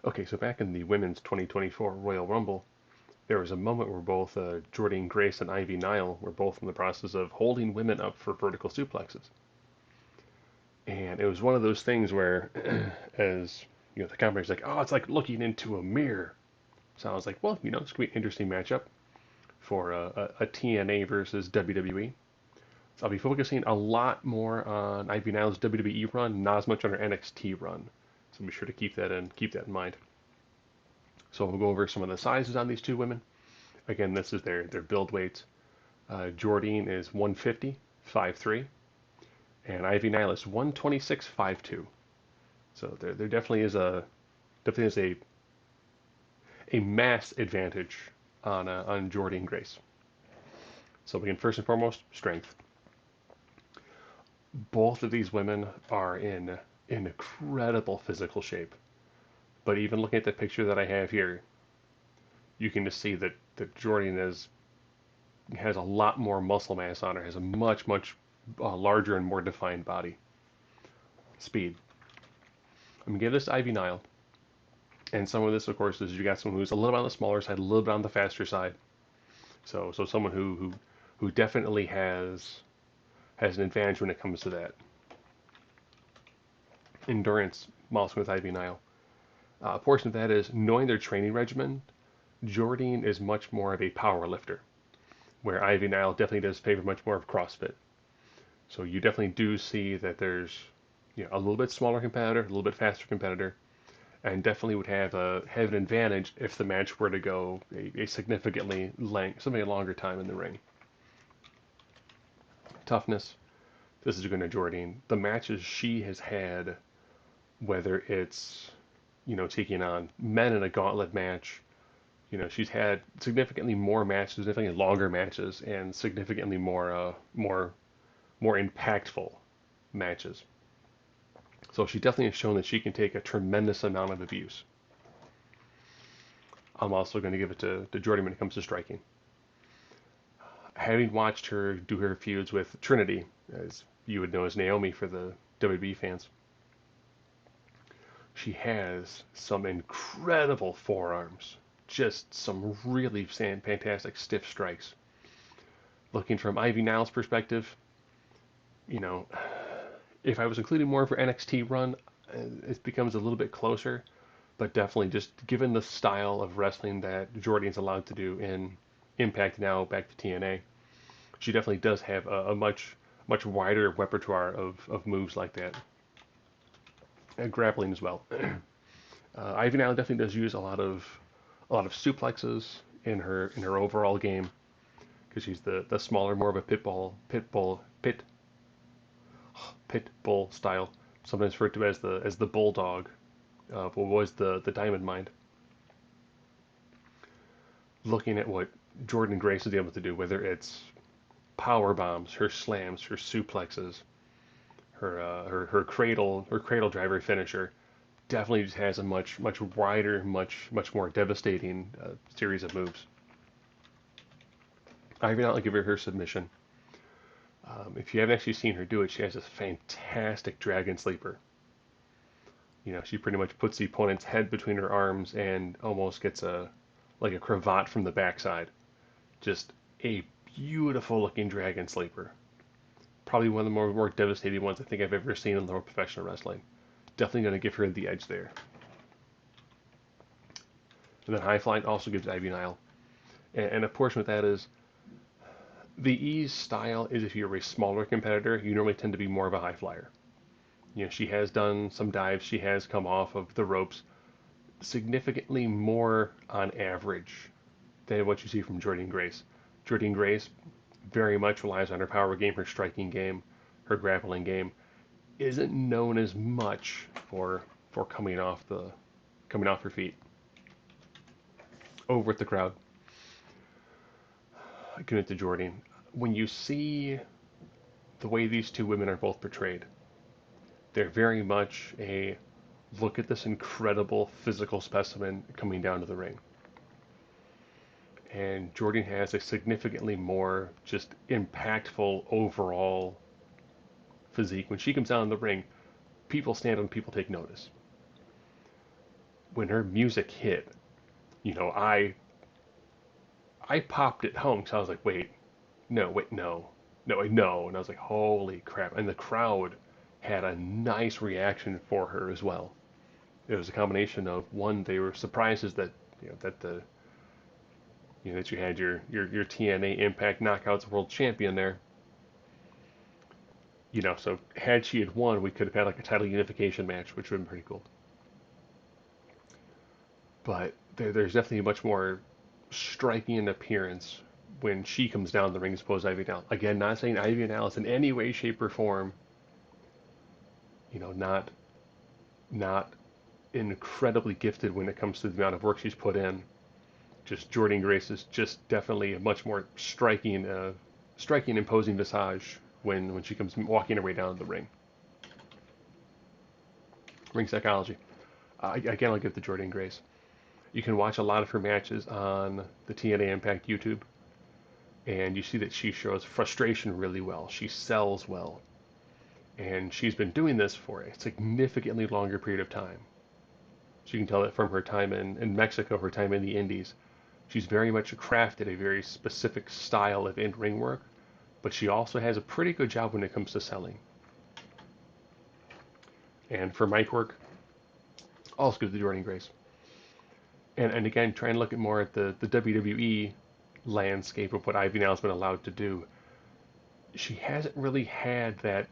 Okay, so back in the women's 2024 Royal Rumble, there was a moment where both Jordynne Grace and Ivy Nile were both in the process of holding women up for vertical suplexes. And it was one of those things where, as the commentator's like, "Oh, it's like looking into a mirror." So I was like, "Well, it's gonna be an interesting matchup for a TNA versus WWE." So I'll be focusing a lot more on Ivy Nile's WWE run, not as much on her NXT run. So be sure to keep that in mind. So we'll go over some of the sizes on these two women. Again, this is their build weights. Jordynne is 150, 5'3", and Ivy Nile is 126, 5'2". So there definitely is a mass advantage on Jordynne Grace. So again, first and foremost, strength. Both of these women are in incredible physical shape. But even looking at the picture that I have here, you can just see that Jordynne has a lot more muscle mass on her, has a much larger and more defined body. Speed. I'm gonna give this to Ivy Nile, and some of this, of course, is you got someone who's a little bit on the smaller side, a little bit on the faster side. So someone who definitely has an advantage when it comes to that. Endurance, also with Ivy Nile. A portion of that is knowing their training regimen. Jordynne is much more of a power lifter, where Ivy Nile definitely does favor much more of CrossFit. So you definitely do see that there's a little bit smaller competitor, a little bit faster competitor, and definitely would have an advantage if the match were to go a significantly something a longer time in the ring. Toughness. This is going to Jordynne. The matches she has had, whether it's taking on men in a gauntlet match, she's had significantly more matches, significantly longer matches, and significantly more impactful matches. So she definitely has shown that she can take a tremendous amount of abuse. I'm also going to give it to Jordynne when it comes to striking. Having watched her do her feuds with Trinity, as you would know as Naomi for the WWE fans, she has some incredible forearms. Just some really fantastic stiff strikes. Looking from Ivy Nile's perspective, you know, if I was including more of her NXT run, it becomes a little bit closer. But definitely, just given the style of wrestling that Jordynne's allowed to do in Impact now back to TNA, she definitely does have a much wider repertoire of moves like that. And grappling as well. Ivy Nile definitely does use a lot of suplexes in her overall game because she's the smaller, more of a pit bull style, sometimes referred to as the bulldog, what was the Diamond Mind. Looking at what Jordynne Grace is able to do, whether it's power bombs, her slams, her suplexes, her cradle driver finisher, definitely just has a much wider, much more devastating series of moves. I even not give her submission. If you haven't actually seen her do it, she has this fantastic dragon sleeper. She pretty much puts the opponent's head between her arms and almost gets like a cravat from the backside. Just a beautiful looking dragon sleeper. Probably one of the more devastating ones I think I've ever seen in the professional wrestling. Definitely going to give her the edge there. And then high flying also gives Ivy Nile. And a portion of that is the ease style is if you're a smaller competitor, you normally tend to be more of a high flyer. She has done some dives, she has come off of the ropes significantly more on average than what you see from Jordynne Grace. Jordynne Grace very much relies on her power game, her striking game, her grappling game. Isn't known as much for coming off her feet. Over with the crowd. Give it to Jordynne. When you see the way these two women are both portrayed, they're very much a look at this incredible physical specimen coming down to the ring. And Jordynne has a significantly more just impactful overall physique. When she comes down in the ring, people stand up and people take notice. when her music hit, you know, I popped at home because I was like, wait, no, wait, no, and I was like, holy crap! And the crowd had a nice reaction for her as well. It was a combination of one, they were surprised that that the that you had your TNA Impact Knockouts World Champion there. So had she had won, we could have had like a title unification match, which would have been pretty cool. But there's definitely a much more striking appearance when she comes down the ring as opposed to Ivy Nile. Again, not saying Ivy Nile is in any way, shape, or form, not incredibly gifted when it comes to the amount of work she's put in. Just Jordynne Grace is just definitely a much more striking, imposing visage when she comes walking her way down the ring. Ring psychology. Again, I'll give the Jordynne Grace. You can watch a lot of her matches on the TNA Impact YouTube, and you see that she shows frustration really well. She sells well, and she's been doing this for a significantly longer period of time. So you can tell that from her time in Mexico, her time in the Indies. She's very much crafted a very specific style of in-ring work, but she also has a pretty good job when it comes to selling. And for mic work, also good to Jordynne Grace. And again, trying to look at more at the WWE landscape of what Ivy Nile has been allowed to do. She hasn't really had that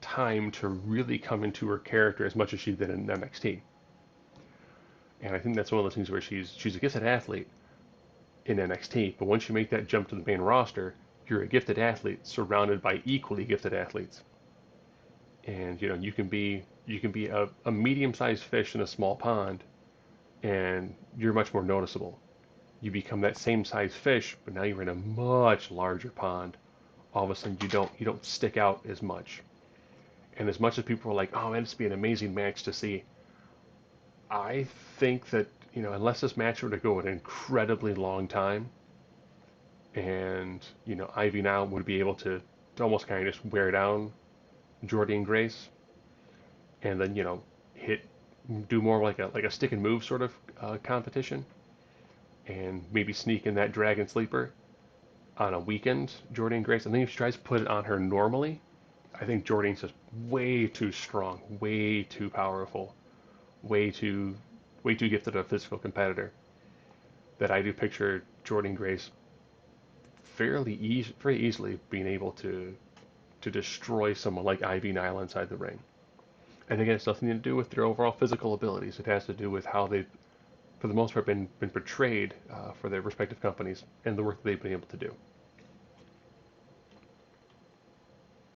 time to really come into her character as much as she did in NXT. And I think that's one of those things where she's a gifted athlete in NXT, but once you make that jump to the main roster, you're a gifted athlete surrounded by equally gifted athletes. And you can be a medium-sized fish in a small pond, and you're much more noticeable. You become that same size fish, but now you're in a much larger pond. All of a sudden, you don't stick out as much. And as much as people are like, "Oh man, this would be an amazing match to see," I think that unless this match were to go an incredibly long time, and Ivy now would be able to almost kind of just wear down Jordynne Grace, and then hit do more like a stick and move sort of competition, and maybe sneak in that Dragon Sleeper on a weekend. Jordynne Grace, I think if she tries to put it on her normally, I think Jordynne's just way too strong, way too powerful, way too way too gifted a physical competitor. That I do picture Jordynne Grace very easily being able to destroy someone like Ivy Nile inside the ring. And again, it's nothing to do with their overall physical abilities. It has to do with how they've, for the most part, been portrayed for their respective companies and the work that they've been able to do.